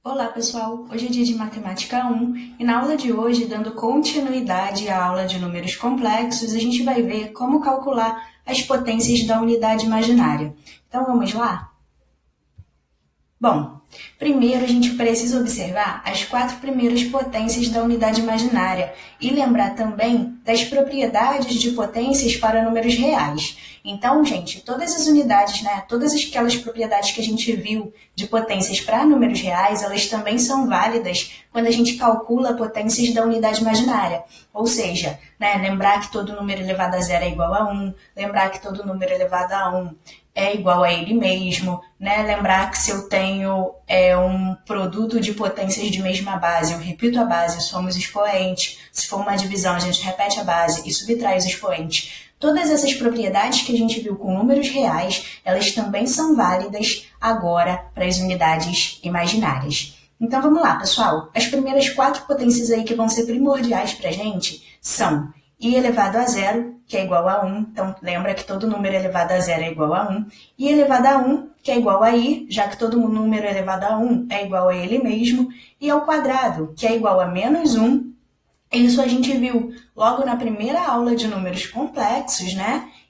Olá pessoal, hoje é dia de Matemática 1 e na aula de hoje, dando continuidade à aula de números complexos, a gente vai ver como calcular as potências da unidade imaginária. Então vamos lá? Bom, primeiro a gente precisa observar as 4 primeiras potências da unidade imaginária e lembrar também das propriedades de potências para números reais. Então, gente, todas as unidades, todas aquelas propriedades que a gente viu de potências para números reais, elas também são válidas quando a gente calcula potências da unidade imaginária. Ou seja, lembrar que todo número elevado a zero é igual a 1, lembrar que todo número elevado a 1 é igual a ele mesmo, Lembrar que se eu tenho um produto de potências de mesma base, eu repito a base, somos expoentes. Se for uma divisão, a gente repete a base e subtrai os expoentes. Todas essas propriedades que a gente viu com números reais, elas também são válidas agora para as unidades imaginárias. Então vamos lá, pessoal. As primeiras 4 potências aí que vão ser primordiais para a gente são i elevado a zero, que é igual a 1, então lembra que todo número elevado a zero é igual a 1, i elevado a 1, que é igual a i, já que todo número elevado a 1 é igual a ele mesmo, e ao quadrado, que é igual a menos 1, isso a gente viu logo na primeira aula de números complexos,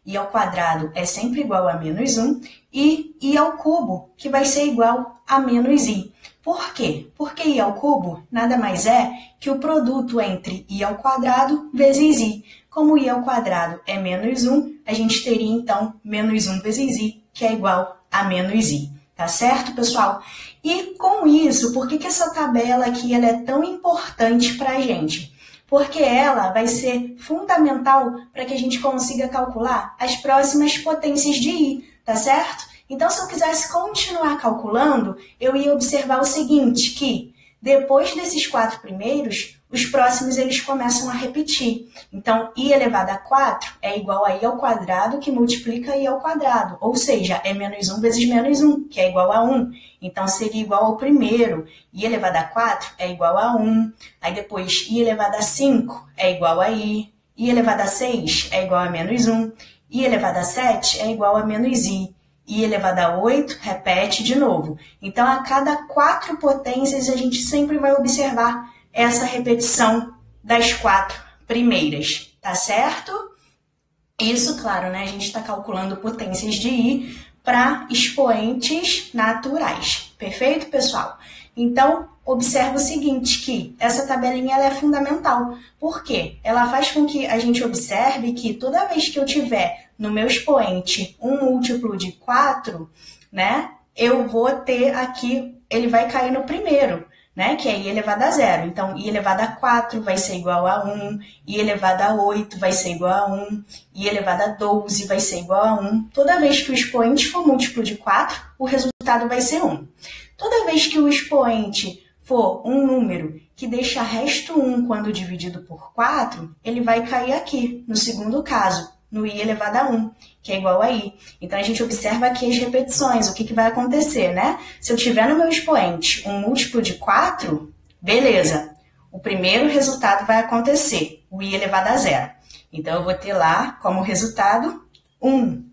i ao quadrado é sempre igual a menos 1, e i ao cubo, que vai ser igual a menos i. Por quê? Porque i ao cubo nada mais é que o produto entre i ao quadrado vezes i. Como i ao quadrado é menos 1, a gente teria então menos 1 vezes i, que é igual a menos i. Tá certo, pessoal? E com isso, por que essa tabela aqui ela é tão importante para a gente? Porque ela vai ser fundamental para que a gente consiga calcular as próximas potências de i, tá certo? Então, se eu quisesse continuar calculando, eu ia observar o seguinte, que depois desses 4 primeiros, os próximos eles começam a repetir. Então, i elevado a 4 é igual a i ao quadrado que multiplica i ao quadrado, ou seja, é menos 1 vezes menos 1, que é igual a 1. Então, seria igual ao primeiro. I elevado a 4 é igual a 1. Aí depois, i elevado a 5 é igual a i. I elevado a 6 é igual a menos 1. I elevado a 7 é igual a menos i. I elevado a 8, repete de novo. Então, a cada 4 potências, a gente sempre vai observar essa repetição das 4 primeiras, tá certo? Isso, claro, a gente está calculando potências de i para expoentes naturais. Perfeito, pessoal? Então, observa o seguinte, que essa tabelinha ela é fundamental. Por quê? Ela faz com que a gente observe que toda vez que eu tiver no meu expoente um múltiplo de 4, eu vou ter aqui, ele vai cair no primeiro, que é i elevado a 0. Então, i elevado a 4 vai ser igual a 1, i elevado a 8 vai ser igual a 1, i elevado a 12 vai ser igual a 1. Toda vez que o expoente for múltiplo de 4, o resultado vai ser 1. Toda vez que o expoente for um número que deixa resto 1 quando dividido por 4, ele vai cair aqui, no segundo caso, no i elevado a 1, que é igual a i. Então, a gente observa aqui as repetições, o que vai acontecer, Se eu tiver no meu expoente um múltiplo de 4, beleza, o primeiro resultado vai acontecer, o i elevado a 0. Então, eu vou ter lá como resultado 1.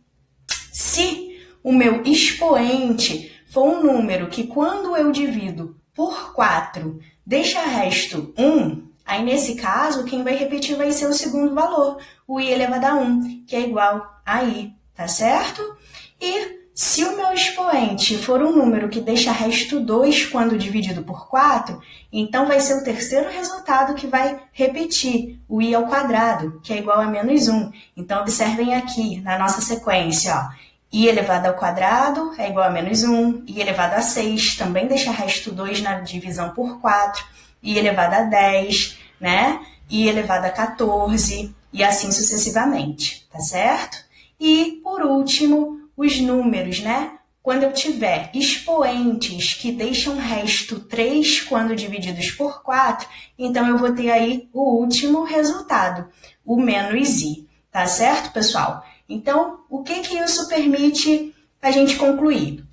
Se o meu expoente for um número que, quando eu divido por 4, deixa resto 1, aí, nesse caso, quem vai repetir vai ser o segundo valor, o i elevado a 1, que é igual a i, tá certo? E se o meu expoente for um número que deixa resto 2 quando dividido por 4, então vai ser o terceiro resultado que vai repetir, o i ao quadrado, que é igual a menos 1. Então, observem aqui, na nossa sequência, i elevado ao quadrado é igual a menos 1, i elevado a 6 também deixa resto 2 na divisão por 4, i elevado a 10, i elevado a 14, e assim sucessivamente, tá certo? E, por último, os números, Quando eu tiver expoentes que deixam resto 3 quando divididos por 4, então eu vou ter aí o último resultado, o menos i, tá certo, pessoal? Então, o que isso permite a gente concluir?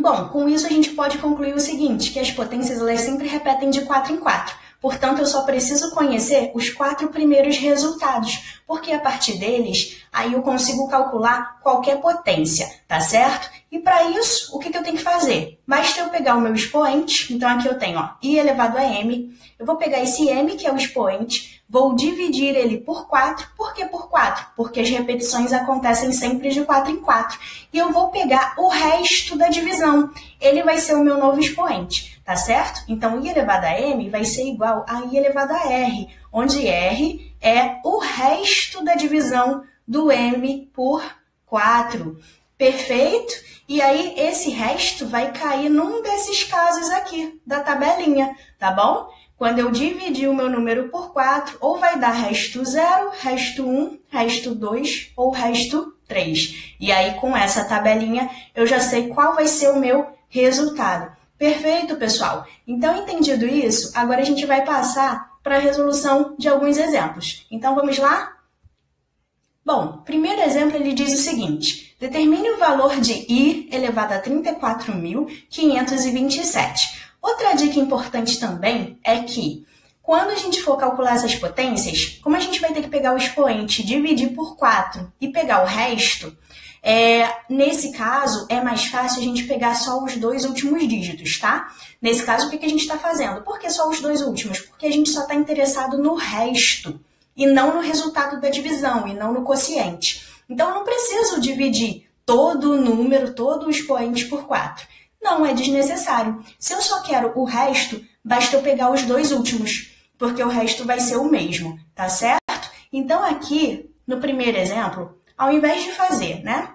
Bom, com isso a gente pode concluir o seguinte, que as potências elas sempre repetem de 4 em 4. Portanto, eu só preciso conhecer os 4 primeiros resultados, porque a partir deles, aí eu consigo calcular qualquer potência, tá certo? E para isso, o que eu tenho que fazer? Basta eu pegar o meu expoente, então aqui eu tenho I elevado a M, eu vou pegar esse M, que é o expoente, vou dividir ele por 4. Por que por 4? Porque as repetições acontecem sempre de 4 em 4. E eu vou pegar o resto da divisão. Ele vai ser o meu novo expoente, tá certo? Então, I elevado a M vai ser igual a I elevado a R, onde R é o resto da divisão do M por 4. Perfeito? E aí, esse resto vai cair num desses casos aqui da tabelinha, tá bom? Quando eu dividir o meu número por 4, ou vai dar resto 0, resto 1, resto 2 ou resto 3. E aí, com essa tabelinha, eu já sei qual vai ser o meu resultado. Perfeito, pessoal? Então, entendido isso, agora a gente vai passar para a resolução de alguns exemplos. Então, vamos lá? Bom, primeiro exemplo, ele diz o seguinte: determine o valor de I elevado a 34.527. Outra dica importante também é que, quando a gente for calcular essas potências, como a gente vai ter que pegar o expoente, dividir por 4 e pegar o resto, nesse caso, é mais fácil a gente pegar só os dois últimos dígitos, tá? Nesse caso, o que a gente está fazendo? Por que só os dois últimos? Porque a gente só está interessado no resto e não no resultado da divisão, e não no quociente. Então, eu não preciso dividir todo o número, todo o expoente por 4. Não é desnecessário. Se eu só quero o resto, basta eu pegar os dois últimos, porque o resto vai ser o mesmo, tá certo? Então, aqui, no primeiro exemplo, ao invés de fazer, né?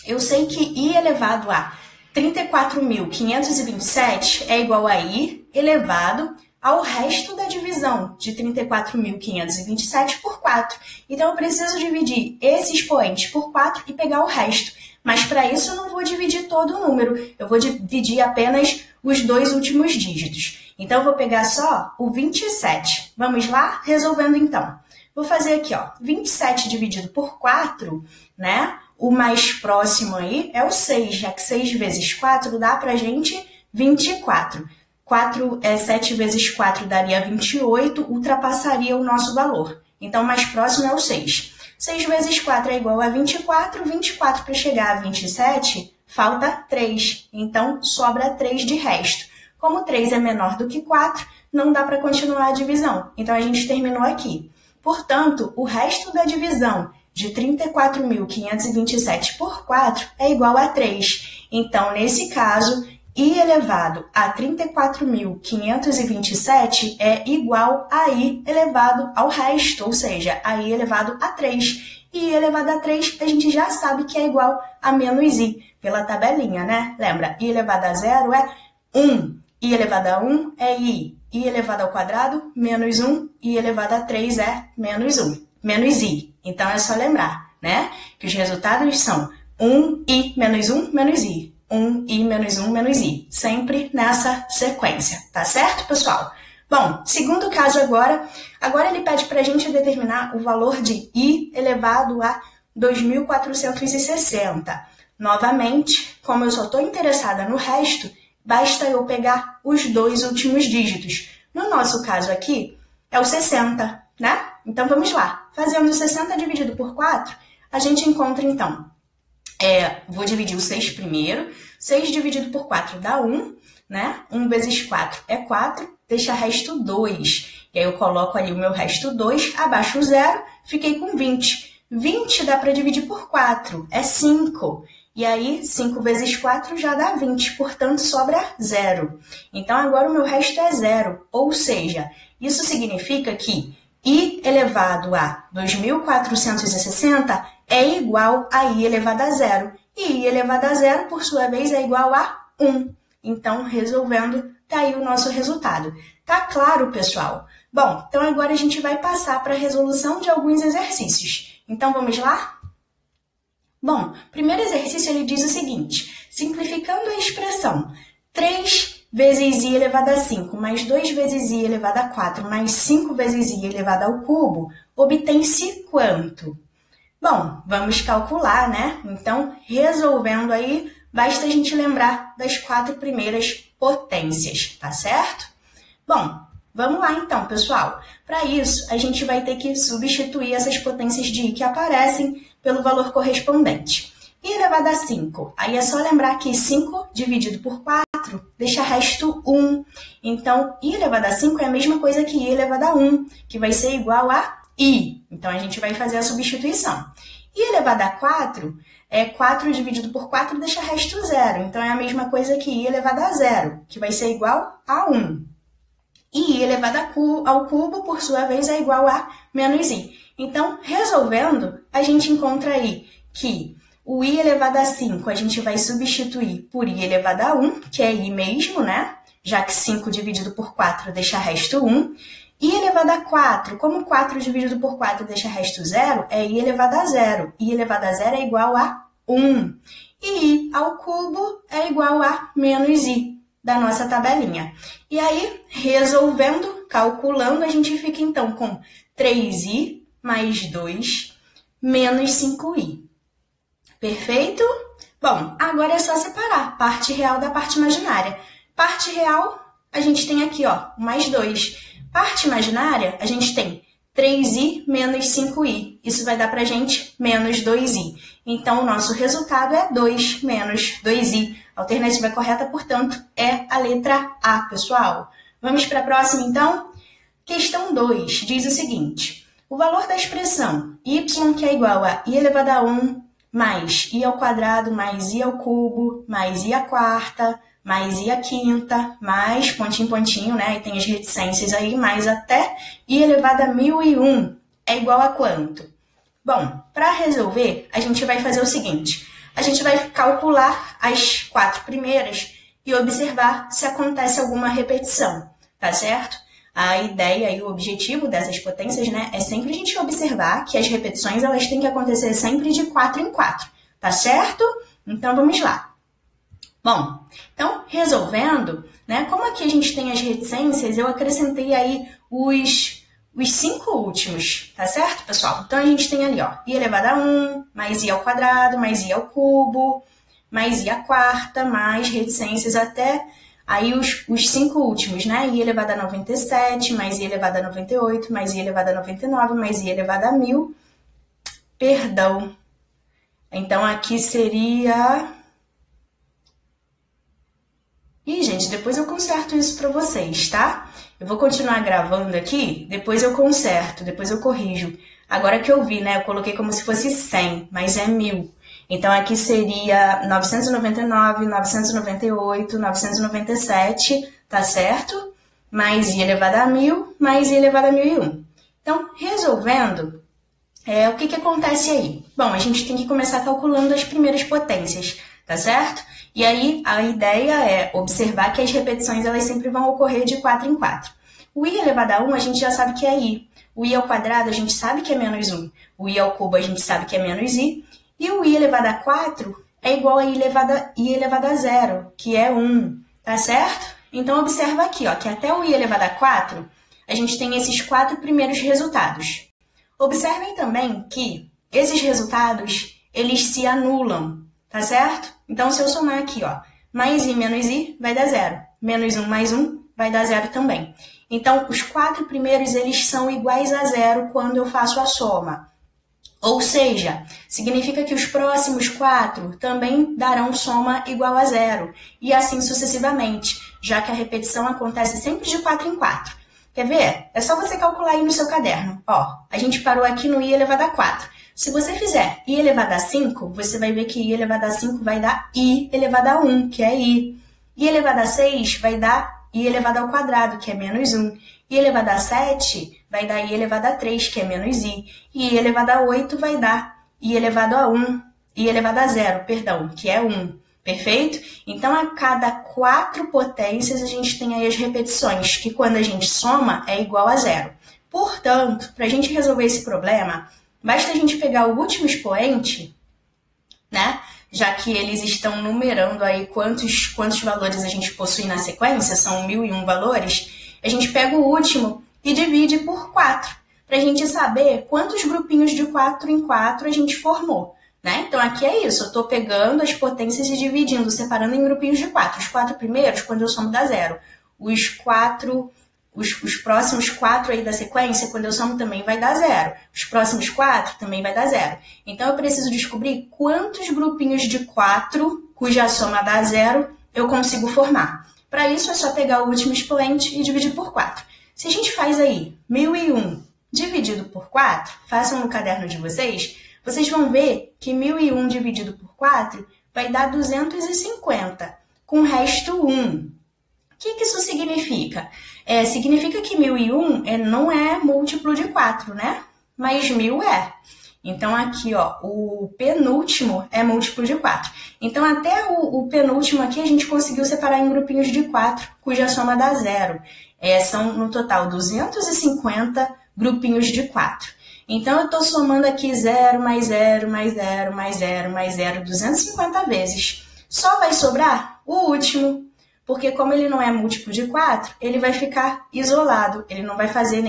Eu sei que I elevado a 34.527 é igual a I elevado ao resto da divisão de 34.527 por 4. Então, eu preciso dividir esse expoente por 4 e pegar o resto. Mas, para isso, eu não vou dividir todo o número. Eu vou dividir apenas os dois últimos dígitos. Então, eu vou pegar só o 27. Vamos lá? Resolvendo, então. Vou fazer aqui, 27 dividido por 4, né? O mais próximo aí é o 6, já que 6 vezes 4 dá pra gente 24. 7 vezes 4 daria 28, ultrapassaria o nosso valor. Então, o mais próximo é o 6. 6 vezes 4 é igual a 24. 24 para chegar a 27, falta 3. Então, sobra 3 de resto. Como 3 é menor do que 4, não dá para continuar a divisão. Então, a gente terminou aqui. Portanto, o resto da divisão de 34.527 por 4 é igual a 3. Então, nesse caso, I elevado a 34.527 é igual a I elevado ao resto, ou seja, a I elevado a 3. E I elevado a 3 a gente já sabe que é igual a menos I, pela tabelinha, né? Lembra, I elevado a 0 é 1, I elevado a 1 é I elevado ao quadrado, menos 1, I elevado a 3 é menos 1, menos I. Então, é só lembrar, né? Que os resultados são 1I menos 1 menos I. 1i menos 1 menos i, sempre nessa sequência, tá certo, pessoal? Bom, segundo caso agora ele pede para a gente determinar o valor de i elevado a 2.460. Novamente, como eu só estou interessada no resto, basta eu pegar os dois últimos dígitos. No nosso caso aqui, é o 60, né? Então, vamos lá. Fazendo 60 dividido por 4, a gente encontra, então, vou dividir o 6 primeiro. 6 dividido por 4 dá 1, né? 1 vezes 4 é 4, deixa resto 2. E aí eu coloco ali o meu resto 2, abaixo o 0, fiquei com 20. 20 dá para dividir por 4, é 5. E aí, 5 vezes 4 já dá 20, portanto, sobra 0. Então, agora o meu resto é 0, ou seja, isso significa que I elevado a 2.460 é igual a I elevado a 0. E I elevado a 0, por sua vez, é igual a 1. Então, resolvendo, tá aí o nosso resultado. Tá claro, pessoal? Bom, então agora a gente vai passar para a resolução de alguns exercícios. Então, vamos lá? Bom, o primeiro exercício ele diz o seguinte: simplificando a expressão 3 vezes i elevado a 5 mais 2 vezes i elevado a 4 mais 5 vezes i elevado ao cubo, obtém-se quanto? Bom, vamos calcular, né? Então, resolvendo aí, basta a gente lembrar das 4 primeiras potências, tá certo? Bom, vamos lá então, pessoal. Para isso, a gente vai ter que substituir essas potências de i que aparecem pelo valor correspondente. I elevado a 5. Aí é só lembrar que 5 dividido por 4 deixa resto 1. Então, I elevado a 5 é a mesma coisa que I elevado a 1, que vai ser igual a I. Então, a gente vai fazer a substituição. I elevado a 4 é 4 dividido por 4 deixa resto 0. Então, é a mesma coisa que I elevado a 0, que vai ser igual a 1. E I elevado ao cubo, por sua vez, é igual a menos I. Então, resolvendo, a gente encontra aí que o I elevado a 5 a gente vai substituir por I elevado a 1, que é I mesmo, né? Já que 5 dividido por 4 deixa resto 1. I elevado a 4, como 4 dividido por 4 deixa resto 0, é I elevado a 0. I elevado a 0 é igual a 1. E I ao cubo é igual a menos I da nossa tabelinha. E aí, resolvendo, calculando, a gente fica então com 3I mais 2 menos 5I. Perfeito? Bom, agora é só separar parte real da parte imaginária. Parte real, a gente tem aqui, ó, mais 2. Parte imaginária, a gente tem 3i menos 5i. Isso vai dar pra gente menos 2i. Então, o nosso resultado é 2 menos 2i. A alternativa correta, portanto, é a letra A, pessoal. Vamos para a próxima, então? Questão 2 diz o seguinte. O valor da expressão y, que é igual a i elevado a 1, mais i ao quadrado, mais i ao cubo, mais i à quarta, mais i à quinta, mais pontinho, pontinho, né? E tem as reticências aí, mais até i elevado a 1001 é igual a quanto? Bom, para resolver, a gente vai fazer o seguinte. A gente vai calcular as 4 primeiras e observar se acontece alguma repetição, tá certo? A ideia e o objetivo dessas potências, né, é sempre a gente observar que as repetições elas têm que acontecer sempre de 4 em 4, tá certo? Então, vamos lá. Bom, então, resolvendo, né, como aqui a gente tem as reticências, eu acrescentei aí os 5 últimos, tá certo, pessoal? Então, a gente tem ali, ó, i elevado a 1, mais i ao quadrado, mais i ao cubo, mais i à quarta, mais reticências até aí os 5 últimos, né? I elevado a 97, mais i elevado a 98, mais i elevado a 99, mais i elevado a 1000. Perdão. Então, aqui seria... Ih, gente, depois eu conserto isso para vocês, tá? Eu vou continuar gravando aqui, depois eu conserto, depois eu corrijo. Agora que eu vi, né? Eu coloquei como se fosse 100, mas é 1000. Então, aqui seria 999, 998, 997, tá certo? Mais i elevado a 1000, mais i elevado a 1001. Então, resolvendo, o que acontece aí? Bom, a gente tem que começar calculando as primeiras potências, tá certo? E aí, a ideia é observar que as repetições elas sempre vão ocorrer de 4 em 4. O i elevado a 1 a gente já sabe que é i. O i ao quadrado a gente sabe que é menos 1. O i ao cubo a gente sabe que é menos i. E o i elevado a 4 é igual a i elevado a 0, que é 1, tá certo? Então, observa aqui, ó, que até o i elevado a 4, a gente tem esses 4 primeiros resultados. Observem também que esses resultados, eles se anulam, tá certo? Então, se eu somar aqui, ó, mais i menos i vai dar 0. Menos 1 mais 1 vai dar 0 também. Então, os 4 primeiros, eles são iguais a 0 quando eu faço a soma. Ou seja, significa que os próximos 4 também darão soma igual a 0, e assim sucessivamente, já que a repetição acontece sempre de 4 em 4. Quer ver? É só você calcular aí no seu caderno. Ó, a gente parou aqui no i elevado a 4. Se você fizer i elevado a 5, você vai ver que i elevado a 5 vai dar i elevado a 1, que é i. I elevado a 6 vai dar i elevado ao quadrado, que é menos 1. I elevado a 7 vai dar i elevado a 3, que é menos i. E i elevado a 8 vai dar i elevado a 1, i elevado a 0, perdão, que é 1. Perfeito? Então, a cada 4 potências, a gente tem aí as repetições, que quando a gente soma, é igual a 0. Portanto, para a gente resolver esse problema, basta a gente pegar o último expoente, né? Já que eles estão numerando aí quantos valores a gente possui na sequência, são 1001 valores, a gente pega o último e divide por 4, para a gente saber quantos grupinhos de 4 em 4 a gente formou, né? Então, aqui é isso, eu estou pegando as potências e dividindo, separando em grupinhos de 4. Os 4 primeiros, quando eu somo, dá 0. Os 4 os próximos 4 aí da sequência, quando eu somo também vai dar 0. Os próximos 4 também vai dar 0. Então, eu preciso descobrir quantos grupinhos de 4, cuja soma dá 0, eu consigo formar. Para isso, é só pegar o último expoente e dividir por 4. Se a gente faz aí 1001 dividido por 4, façam no caderno de vocês, vocês vão ver que 1001 dividido por 4 vai dar 250, com o resto 1. O que isso significa? Significa que 1001 não é múltiplo de 4, né? Mas 1000 é. Então, aqui, ó, o penúltimo é múltiplo de 4. Então, até o penúltimo aqui, a gente conseguiu separar em grupinhos de 4, cuja soma dá 0. São, no total, 250 grupinhos de 4. Então, eu estou somando aqui 0, mais 0, mais 0, mais 0, mais 0, 250 vezes. Só vai sobrar o último, porque como ele não é múltiplo de 4, ele vai ficar isolado. Ele não vai fazer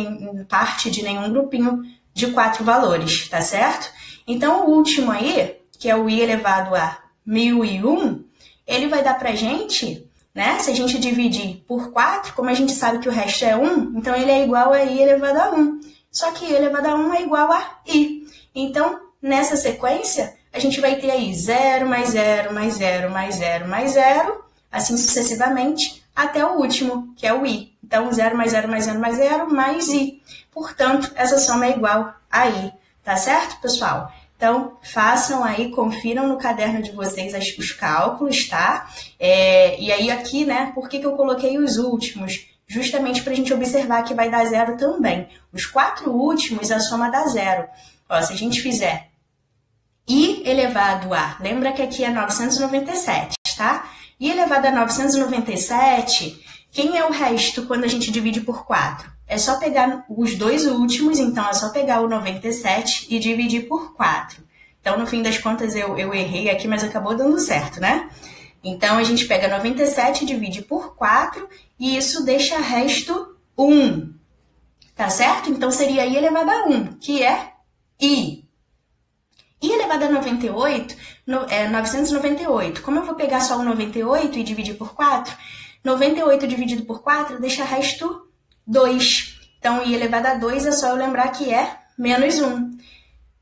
parte de nenhum grupinho de 4 valores, tá certo? Então, o último aí, que é o i elevado a 1001, ele vai dar pra gente, né? Se a gente dividir por 4, como a gente sabe que o resto é 1, então ele é igual a i elevado a 1. Só que i elevado a 1 é igual a i. Então, nessa sequência, a gente vai ter aí 0, mais 0, mais 0, mais 0, mais 0, assim sucessivamente, até o último, que é o i. Então, 0 mais 0 mais 0 mais 0, mais i. Portanto, essa soma é igual a i. Tá certo, pessoal? Então, façam aí, confiram no caderno de vocês os cálculos, tá? E aí aqui, né, por que eu coloquei os últimos? Justamente para a gente observar que vai dar 0 também. Os 4 últimos, a soma dá 0. Ó, se a gente fizer i elevado a, lembra que aqui é 997, tá? I elevado a 997, quem é o resto quando a gente divide por 4? É só pegar os dois últimos, então é só pegar o 97 e dividir por 4. Então, no fim das contas, eu errei aqui, mas acabou dando certo, né? Então, a gente pega 97 e divide por 4, e isso deixa resto 1. Tá certo? Então, seria i elevado a 1, que é i. I elevado a 98 é 998. Como eu vou pegar só o 98 e dividir por 4, 98 dividido por 4 deixa resto 2. Então, i elevado a 2 é só eu lembrar que é menos 1.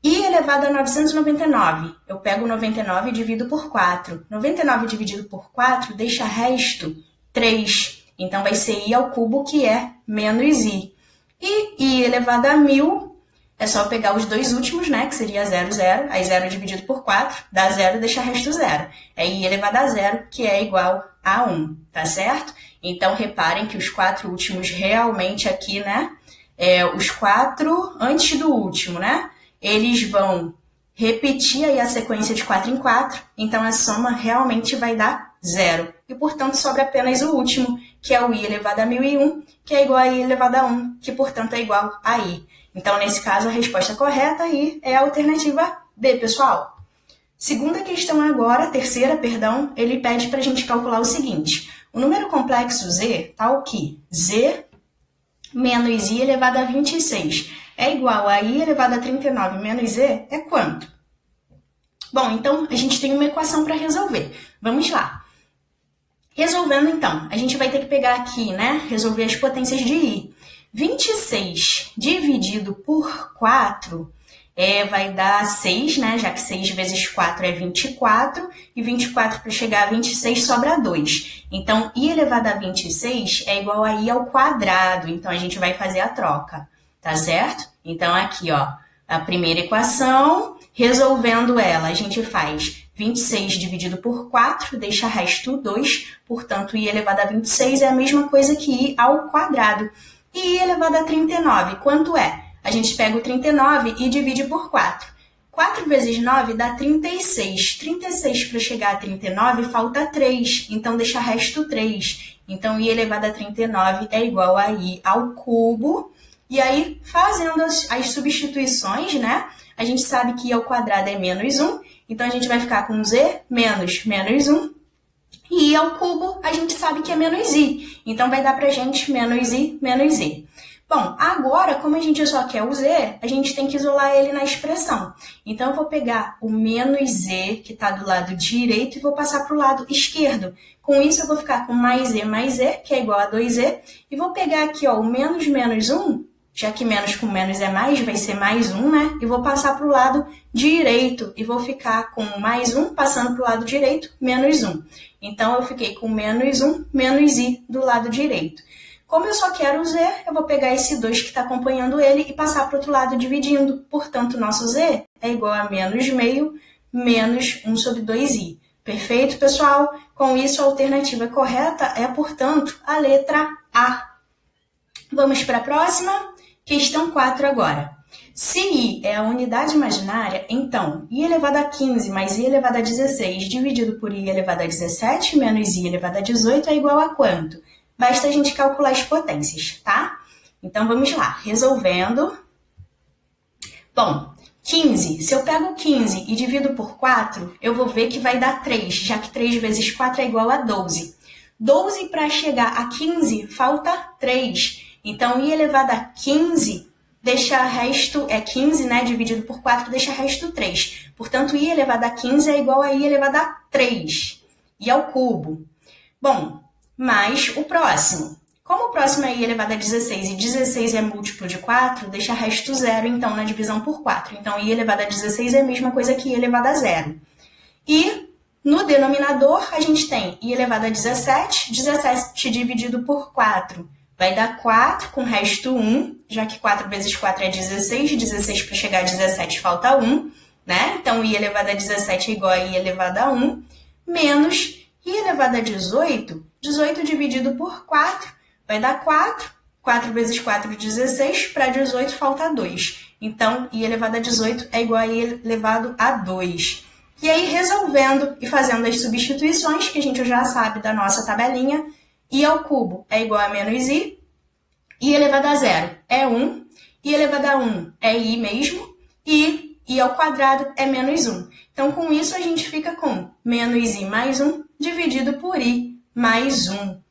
I elevado a 999. Eu pego 99 e divido por 4. 99 dividido por 4 deixa resto 3. Então, vai ser i ao cubo, que é menos i. E i elevado a 1000 é só pegar os dois últimos, né? Que seria 0, 0. Aí 0 dividido por 4 dá 0 e deixa resto 0. É i elevado a 0, que é igual a 1. Tá certo? Então, reparem que os 4 últimos realmente aqui, né? Os 4 antes do último, né? Eles vão repetir aí a sequência de 4 em 4, então a soma realmente vai dar 0. E, portanto, sobra apenas o último, que é o i elevado a 1001, que é igual a i elevado a 1, que, portanto, é igual a i. Então, nesse caso, a resposta correta aí é a alternativa B, pessoal. Segunda questão agora, terceira, perdão, ele pede para a gente calcular o seguinte. O número complexo z, tal que z menos i elevado a 26 é igual a i elevado a 39 menos z é quanto? Bom, então a gente tem uma equação para resolver. Vamos lá. Resolvendo, então, a gente vai ter que pegar aqui, né, resolver as potências de i. 26 dividido por 4 vai dar 6, né, já que 6 vezes 4 é 24, e 24 para chegar a 26 sobra 2. Então, i elevado a 26 é igual a i ao quadrado, então a gente vai fazer a troca, tá certo? Então, aqui, ó, a primeira equação, resolvendo ela, a gente faz 26 dividido por 4, deixa resto 2, portanto, i elevado a 26 é a mesma coisa que i ao quadrado. E i elevado a 39, quanto é? A gente pega o 39 e divide por 4. 4 vezes 9 dá 36. 36 para chegar a 39 falta 3, então deixa resto 3. Então, i elevado a 39 é igual a i ao cubo. E aí, fazendo as substituições, né? A gente sabe que i ao quadrado é menos 1, então a gente vai ficar com z menos menos 1. E i ao cubo, a gente sabe que é menos i. Então, vai dar pra gente menos i menos i. Bom, agora, como a gente só quer o z, a gente tem que isolar ele na expressão. Então, eu vou pegar o menos z, que está do lado direito, e vou passar para o lado esquerdo. Com isso, eu vou ficar com mais z, que é igual a 2z, e vou pegar aqui ó, o menos menos 1, já que menos com menos é mais, vai ser mais 1, né? E vou passar para o lado direito, e vou ficar com mais 1, passando para o lado direito, menos 1. Então, eu fiquei com menos 1, menos i do lado direito. Como eu só quero o z, eu vou pegar esse 2 que está acompanhando ele e passar para o outro lado dividindo. Portanto, nosso z é igual a menos meio menos 1 sobre 2i. Perfeito, pessoal? Com isso, a alternativa correta é, portanto, a letra A. Vamos para a próxima? Questão 4 agora. Se i é a unidade imaginária, então i elevado a 15 mais i elevado a 16 dividido por i elevado a 17 menos i elevado a 18 é igual a quanto? Basta a gente calcular as potências, tá? Então, vamos lá. Resolvendo. Bom, 15. Se eu pego 15 e divido por 4, eu vou ver que vai dar 3, já que 3 vezes 4 é igual a 12. 12 para chegar a 15, falta 3. Então, i elevado a 15 deixa resto, 15, né? Dividido por 4 deixa resto 3. Portanto, i elevado a 15 é igual a i elevado a 3. I ao cubo. Bom, mais o próximo. Como o próximo é i elevado a 16 e 16 é múltiplo de 4, deixa resto 0, então, na divisão por 4. Então, i elevado a 16 é a mesma coisa que i elevado a 0. E no denominador, a gente tem i elevado a 17, 17 dividido por 4 vai dar 4 com resto 1, já que 4 vezes 4 é 16, 16 para chegar a 17 falta 1, né? Então, i elevado a 17 é igual a i elevado a 1, menos i elevado a 18, 18 dividido por 4 vai dar 4. 4 vezes 4, 16. Para 18 falta 2. Então, i elevado a 18 é igual a i elevado a 2. E aí, resolvendo e fazendo as substituições, que a gente já sabe da nossa tabelinha, i ao cubo é igual a menos i elevado a 0 é 1, i elevado a 1 é i mesmo, e i ao quadrado é menos 1. Então, com isso, a gente fica com menos i mais 1 dividido por i mais 1.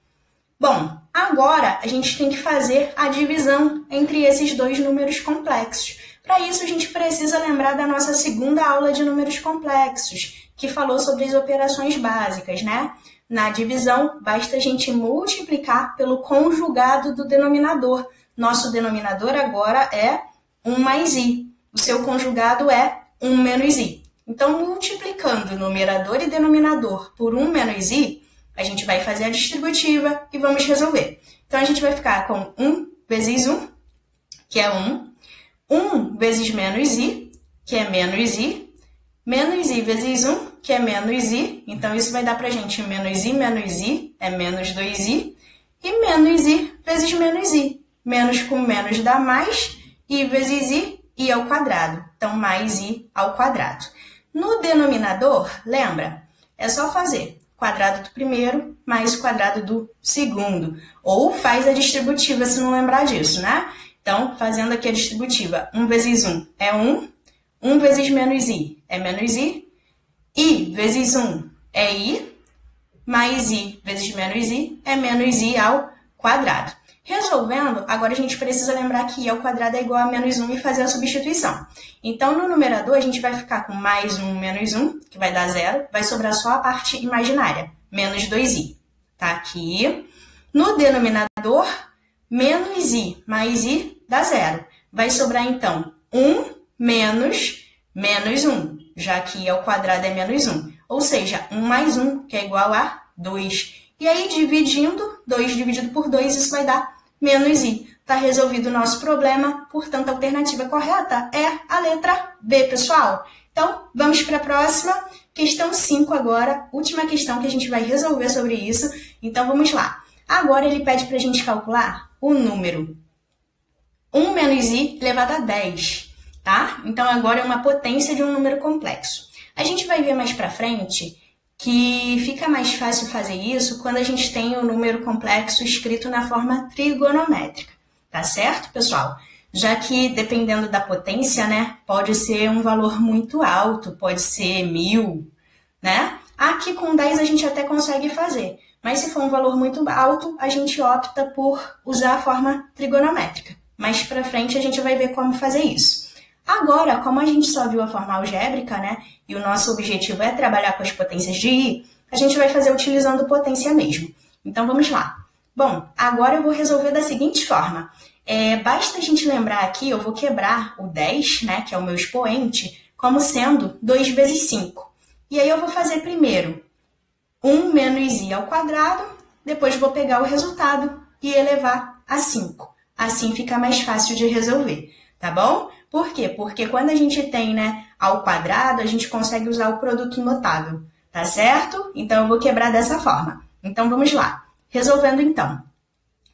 Bom, agora a gente tem que fazer a divisão entre esses dois números complexos. Para isso, a gente precisa lembrar da nossa segunda aula de números complexos, que falou sobre as operações básicas, né? Na divisão, basta a gente multiplicar pelo conjugado do denominador. Nosso denominador agora é 1 mais i. O seu conjugado é 1 menos i. Então, multiplicando numerador e denominador por 1 menos i, a gente vai fazer a distributiva e vamos resolver. Então, a gente vai ficar com 1 vezes 1, que é 1. 1 vezes menos i, que é menos i. Menos i vezes 1, que é menos i. Então, isso vai dar para a gente menos i, é menos 2i. E menos i vezes menos i. Menos com menos dá mais. I vezes i ao quadrado. Então, mais i ao quadrado. No denominador, lembra? É só fazer quadrado do primeiro mais o quadrado do segundo. Ou faz a distributiva se não lembrar disso, né? Então, fazendo aqui a distributiva, 1 vezes 1 é 1. 1 vezes menos i é menos i. I vezes 1 é i. Mais i vezes menos i é menos i ao quadrado. Resolvendo, agora a gente precisa lembrar que i ao quadrado é igual a menos 1 e fazer a substituição. Então, no numerador, a gente vai ficar com mais 1 menos 1, que vai dar 0. Vai sobrar só a parte imaginária, menos 2i. Tá aqui. No denominador, menos i mais i dá 0. Vai sobrar, então, 1 menos 1, já que i ao quadrado é menos 1. Ou seja, 1 mais 1, que é igual a 2. E aí, dividindo, 2 dividido por 2, isso vai dar menos i. Está resolvido o nosso problema, portanto, a alternativa correta é a letra B, pessoal. Então, vamos para a próxima. Questão 5 agora, última questão que a gente vai resolver sobre isso. Então, vamos lá. Agora, ele pede para a gente calcular o número 1 menos i elevado a 10, tá? Então, agora é uma potência de um número complexo. A gente vai ver mais para frente que fica mais fácil fazer isso quando a gente tem o número complexo escrito na forma trigonométrica, tá certo, pessoal? Já que, dependendo da potência, né, pode ser um valor muito alto, pode ser 1000, né? Aqui com 10 a gente até consegue fazer, mas se for um valor muito alto, a gente opta por usar a forma trigonométrica. mais pra frente a gente vai ver como fazer isso. Agora, como a gente só viu a forma algébrica, né, e o nosso objetivo é trabalhar com as potências de I, a gente vai fazer utilizando potência mesmo. Então, vamos lá. Bom, agora eu vou resolver da seguinte forma. Basta a gente lembrar aqui, eu vou quebrar o 10, né, que é o meu expoente, como sendo 2 vezes 5. E aí eu vou fazer primeiro 1 menos I ao quadrado, depois vou pegar o resultado e elevar a 5. Assim fica mais fácil de resolver, tá bom? Por quê? Porque quando a gente tem, né, ao quadrado, a gente consegue usar o produto notável, tá certo? Então, eu vou quebrar dessa forma. Então, vamos lá. Resolvendo, então.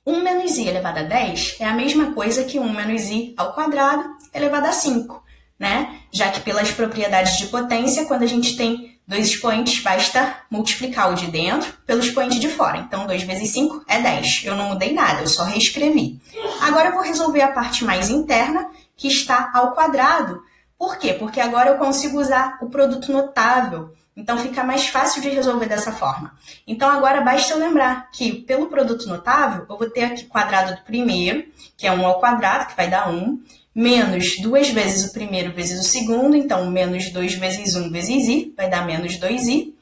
1 menos I elevado a 10 é a mesma coisa que 1 menos I ao quadrado elevado a 5, né? Já que pelas propriedades de potência, quando a gente tem dois expoentes, basta multiplicar o de dentro pelo expoente de fora. Então, 2 vezes 5 é 10. Eu não mudei nada, eu só reescrevi. Agora, eu vou resolver a parte mais interna, que está ao quadrado. Por quê? Porque agora eu consigo usar o produto notável. Então, fica mais fácil de resolver dessa forma. Então, agora basta eu lembrar que, pelo produto notável, eu vou ter aqui o quadrado do primeiro, que é 1 ao quadrado, que vai dar 1, menos 2 vezes o primeiro vezes o segundo, então, menos 2 vezes 1 vezes I, vai dar menos 2I,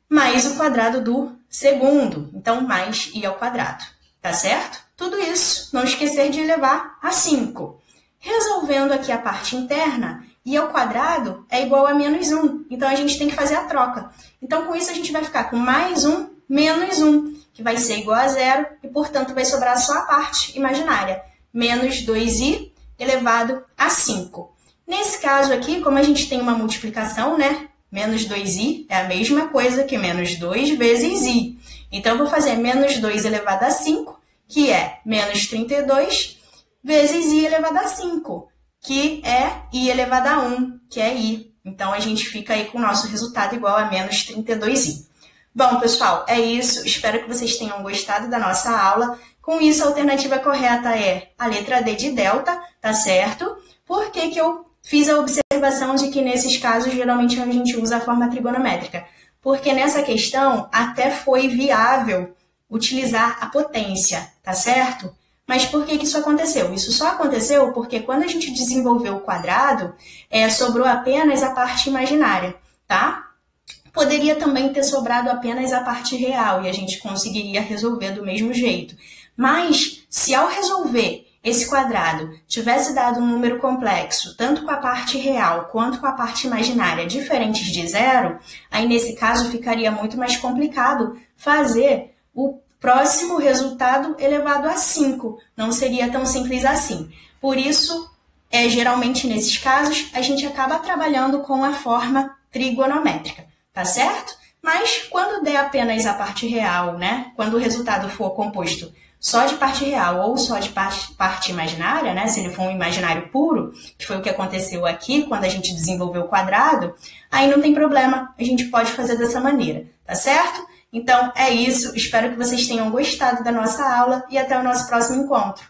mais o quadrado do segundo, então, mais I ao quadrado, tá certo? Tudo isso, não esquecer de elevar a 5. Resolvendo aqui a parte interna, I ao quadrado é igual a menos 1. Então, a gente tem que fazer a troca. Então, com isso, a gente vai ficar com mais 1 menos 1, que vai ser igual a 0, e, portanto, vai sobrar só a parte imaginária. Menos 2i elevado a 5. Nesse caso aqui, como a gente tem uma multiplicação, né? Menos 2i é a mesma coisa que menos 2 vezes i. Então, eu vou fazer menos 2 elevado a 5, que é menos 32, vezes i elevado a 5, que é i elevado a 1, que é i. Então, a gente fica aí com o nosso resultado igual a menos 32i. Bom, pessoal, é isso. Espero que vocês tenham gostado da nossa aula. Com isso, a alternativa correta é a letra D de delta, tá certo? Por que que eu fiz a observação de que, nesses casos, geralmente a gente usa a forma trigonométrica? Porque nessa questão, até foi viável utilizar a potência, tá certo? Mas por que que isso aconteceu? Isso só aconteceu porque quando a gente desenvolveu o quadrado, sobrou apenas a parte imaginária, tá? Poderia também ter sobrado apenas a parte real e a gente conseguiria resolver do mesmo jeito. Mas, se ao resolver esse quadrado tivesse dado um número complexo, tanto com a parte real quanto com a parte imaginária diferentes de 0, aí nesse caso ficaria muito mais complicado fazer o próximo resultado elevado a 5. Não seria tão simples assim. Por isso, geralmente nesses casos, a gente acaba trabalhando com a forma trigonométrica, tá certo? Mas quando der apenas a parte real, né? Quando o resultado for composto só de parte real ou só de parte imaginária, né? Se ele for um imaginário puro, que foi o que aconteceu aqui quando a gente desenvolveu o quadrado, aí não tem problema, a gente pode fazer dessa maneira, tá certo? Então, é isso. Espero que vocês tenham gostado da nossa aula e até o nosso próximo encontro.